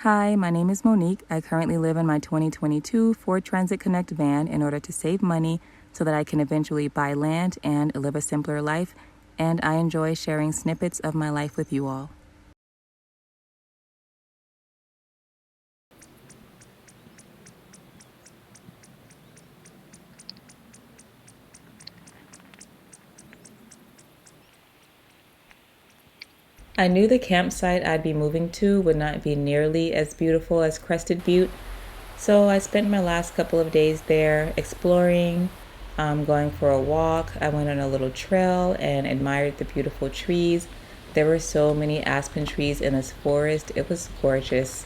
Hi, my name is Monique. I currently live in my 2022 Ford Transit Connect van in order to save money so that I can eventually buy land and live a simpler life, and I enjoy sharing snippets of my life with you all. I knew the campsite I'd be moving to would not be nearly as beautiful as Crested Butte, so I spent my last couple of days there exploring, going for a walk. I went on a little trail and admired the beautiful trees. There were so many aspen trees in this forest. It was gorgeous.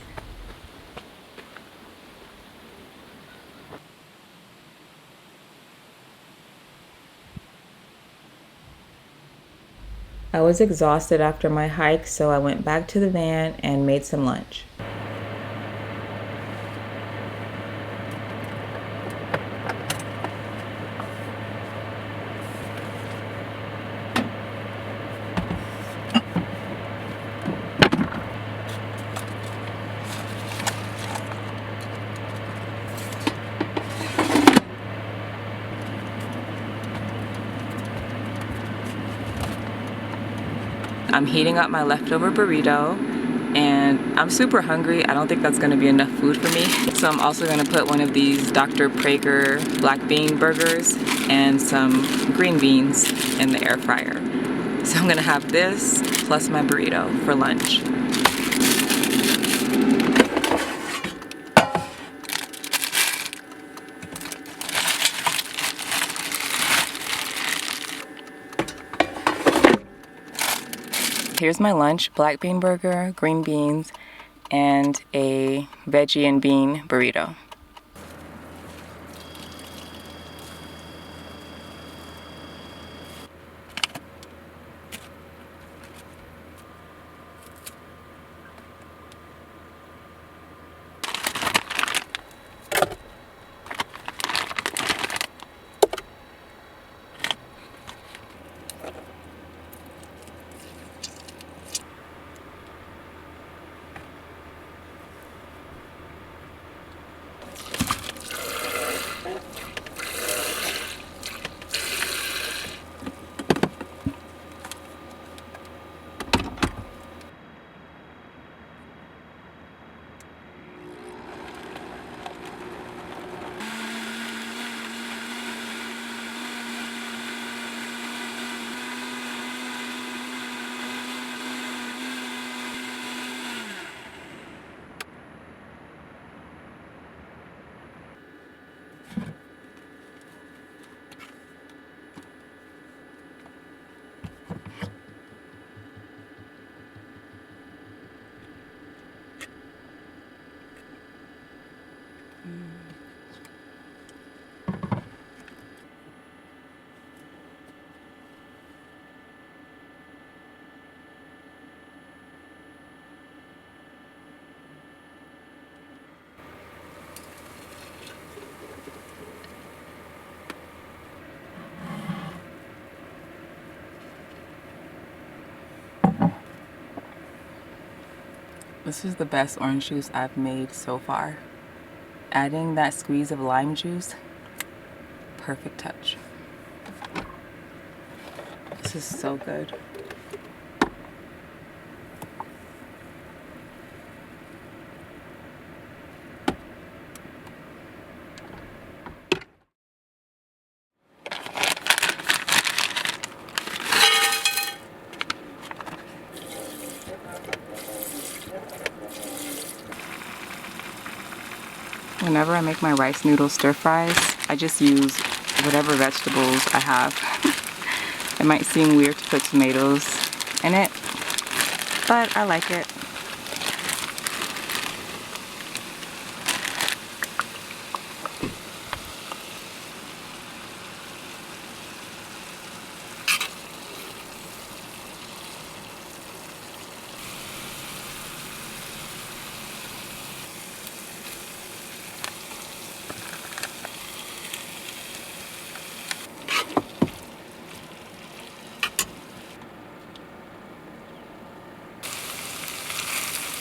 I was exhausted after my hike, so I went back to the van and made some lunch. I'm heating up my leftover burrito and I'm super hungry. I don't think that's gonna be enough food for me. So I'm also gonna put one of these Dr. Prager black bean burgers and some green beans in the air fryer. So I'm gonna have this plus my burrito for lunch. Here's my lunch: black bean burger, green beans, and a veggie and bean burrito. This is the best orange juice I've made so far. Adding that squeeze of lime juice, perfect touch. This is so good. Whenever I make my rice noodle stir fries, I just use whatever vegetables I have. It might seem weird to put tomatoes in it, but I like it.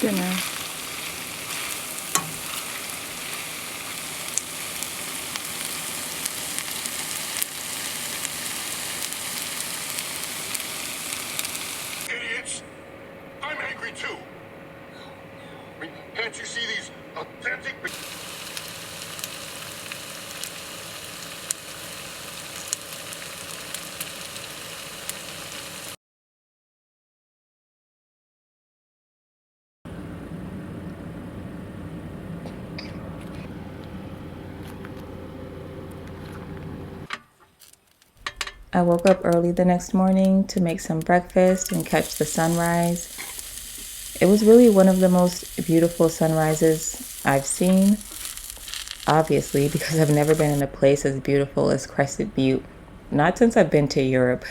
Dinner. I mean, can't you see these authentic... I woke up early the next morning to make some breakfast and catch the sunrise. It was really one of the most beautiful sunrises I've seen, obviously, because I've never been in a place as beautiful as Crested Butte. Not since I've been to Europe.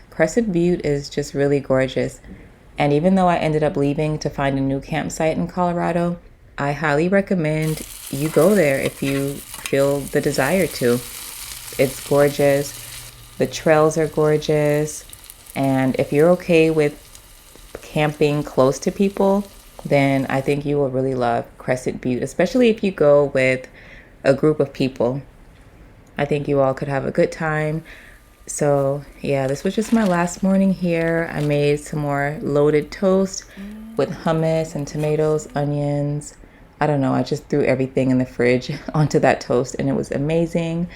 Crested Butte is just really gorgeous. And even though I ended up leaving to find a new campsite in Colorado, I highly recommend you go there if you feel the desire to. It's gorgeous. The trails are gorgeous. And if you're okay with camping close to people, then I think you will really love Crescent Butte, especially if you go with a group of people. I think you all could have a good time. So yeah, this was just my last morning here. I made some more loaded toast with hummus and tomatoes, onions. I don't know, I just threw everything in the fridge onto that toast and it was amazing.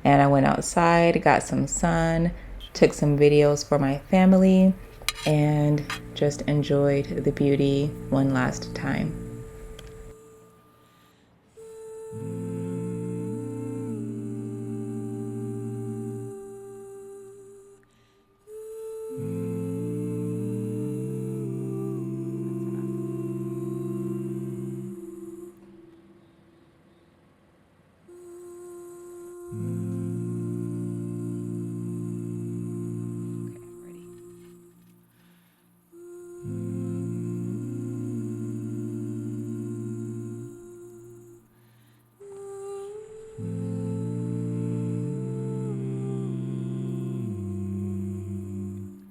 And I went outside, got some sun, took some videos for my family, and just enjoyed the beauty one last time.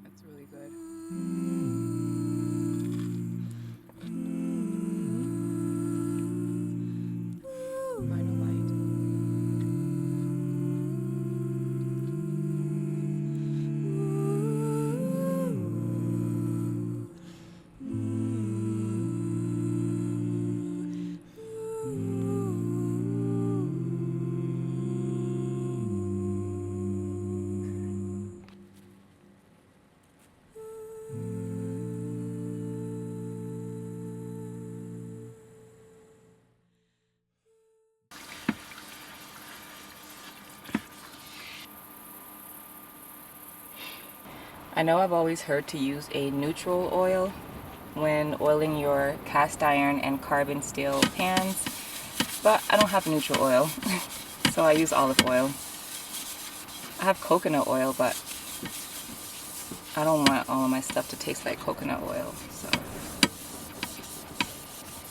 That's really good. Final bite. I know I've always heard to use a neutral oil when oiling your cast iron and carbon steel pans, but I don't have neutral oil, so I use olive oil. I have coconut oil, but I don't want all of my stuff to taste like coconut oil, so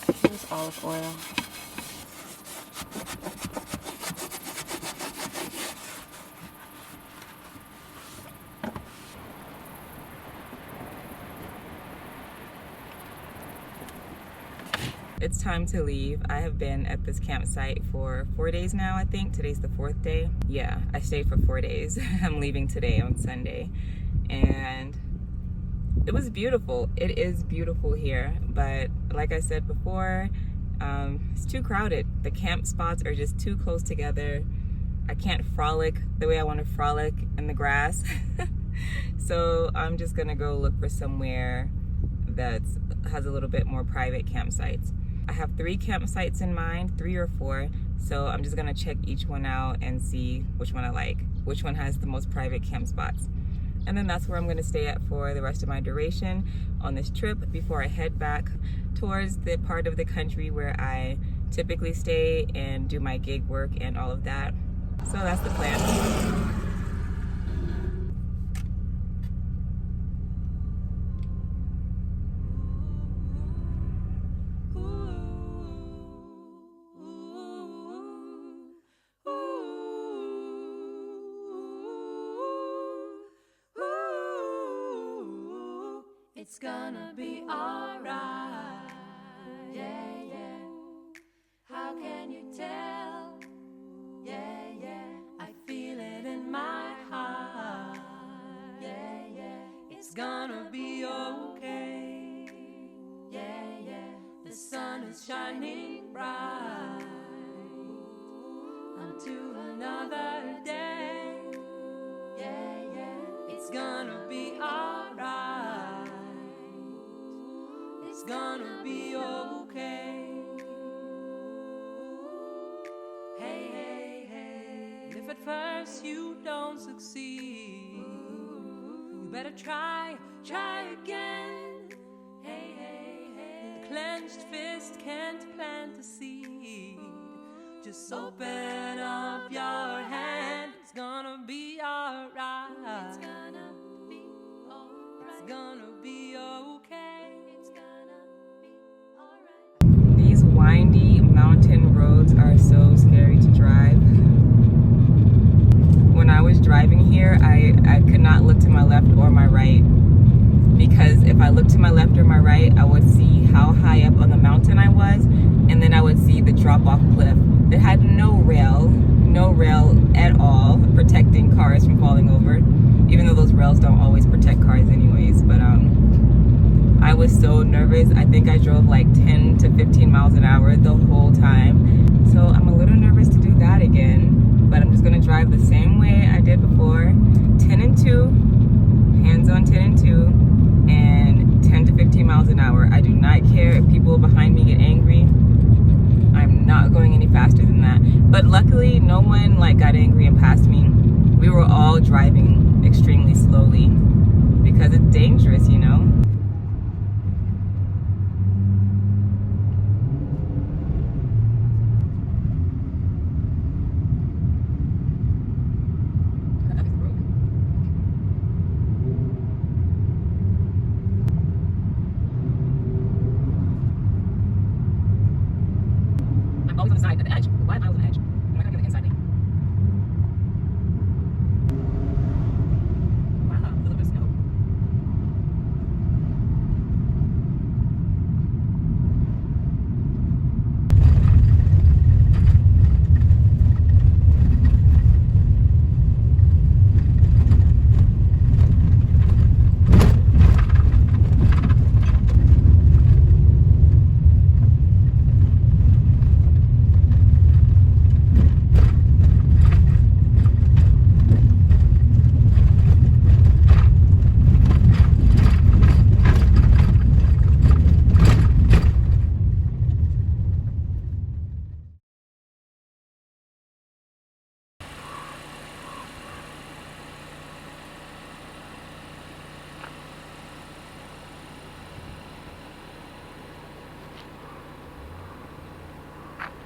I use olive oil. It's time to leave. I have been at this campsite for 4 days now, I think. Today's the 4th day. Yeah, I stayed for 4 days. I'm leaving today on Sunday. And it was beautiful. It is beautiful here. But like I said before, it's too crowded. The camp spots are just too close together. I can't frolic the way I want to frolic in the grass. So I'm just gonna go look for somewhere that has a little bit more private campsites. I have 3 campsites in mind, 3 or 4. So I'm just gonna check each one out and see which one I like, which one has the most private camp spots. And then that's where I'm gonna stay at for the rest of my duration on this trip before I head back towards the part of the country where I typically stay and do my gig work and all of that. So that's the plan. It's gonna be alright, yeah, yeah. How can you tell? Yeah, yeah. I feel it in my heart, yeah, yeah. It's gonna be okay, yeah, yeah. the sun is shining bright onto another day. Yeah, yeah, it's gonna be alright. It's gonna be okay. Hey, hey, hey. If at first you don't succeed, you better try again. Hey, hey, hey. The clenched fist can't plant a seed. Just open up your hand. It's gonna be alright. It's gonna be alright. It's gonna be okay. It's gonna be alright. These windy mountain roads are so scary to drive. When I was driving here, I could not look to my left or my right, because if I looked to my left or my right, I would see how high up on the mountain I was, and then I would see the drop-off cliff that had no rail at all protecting cars from falling over, even though those rails don't always protect cars anyways. But I was so nervous. I think I drove like 10 to 15 miles an hour the whole time. So I'm a little nervous to do that again, but I'm just gonna drive the same way I did before. 10 and 2, hands on 10 and 2, and 10 to 15 miles an hour. I do not care if people behind me get angry. I'm not going any faster than that. But luckily, no one got angry and passed me. We were all driving extremely slowly because it's dangerous, you know? I'm always on the side at the edge. Why am I on the edge? I'm not gonna get the inside lane. Wow, a little bit of snow.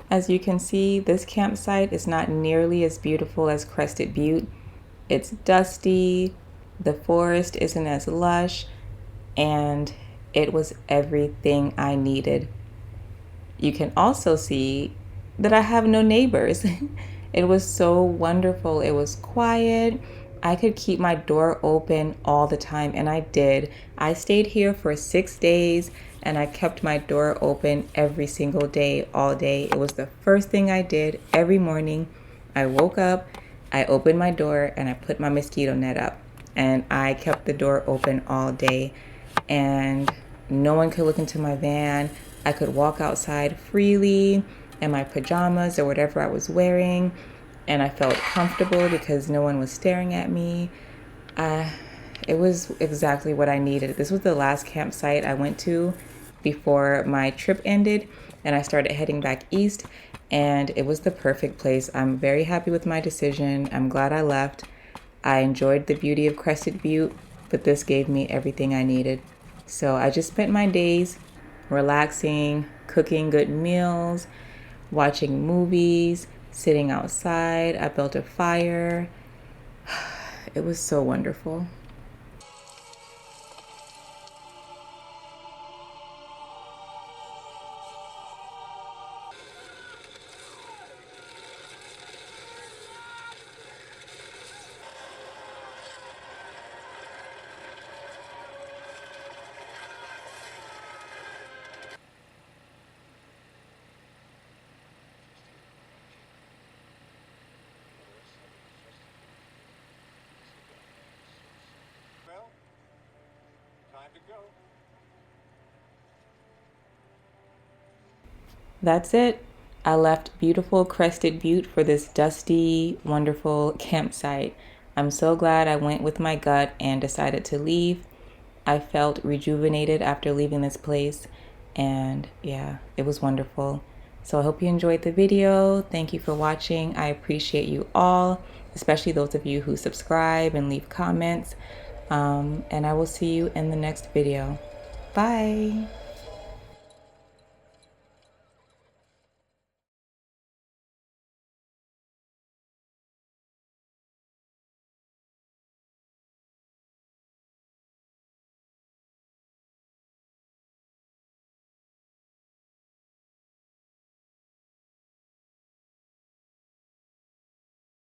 As you can see, this campsite is not nearly as beautiful as Crested Butte. It's dusty, the forest isn't as lush, and it was everything I needed. You can also see that I have no neighbors. It was so wonderful. It was quiet. I could keep my door open all the time, and I did. I stayed here for 6 days, and I kept my door open every single day, all day. It was the first thing I did every morning. I woke up, I opened my door, and I put my mosquito net up, and I kept the door open all day, and no one could look into my van. I could walk outside freely in my pajamas or whatever I was wearing, and I felt comfortable because no one was staring at me. It was exactly what I needed. This was the last campsite I went to before my trip ended, and I started heading back east, and it was the perfect place. I'm very happy with my decision. I'm glad I left. I enjoyed the beauty of Crested Butte, but this gave me everything I needed. So I just spent my days relaxing, cooking good meals, watching movies, sitting outside. I built a fire. It was so wonderful. Well, time to go. that's it. I left beautiful Crested Butte for this dusty, wonderful campsite. I'm so glad I went with my gut and decided to leave. I felt rejuvenated after leaving this place, and yeah, it was wonderful. So I hope you enjoyed the video. Thank you for watching. I appreciate you all, especially those of you who subscribe and leave comments. And I will see you in the next video. Bye.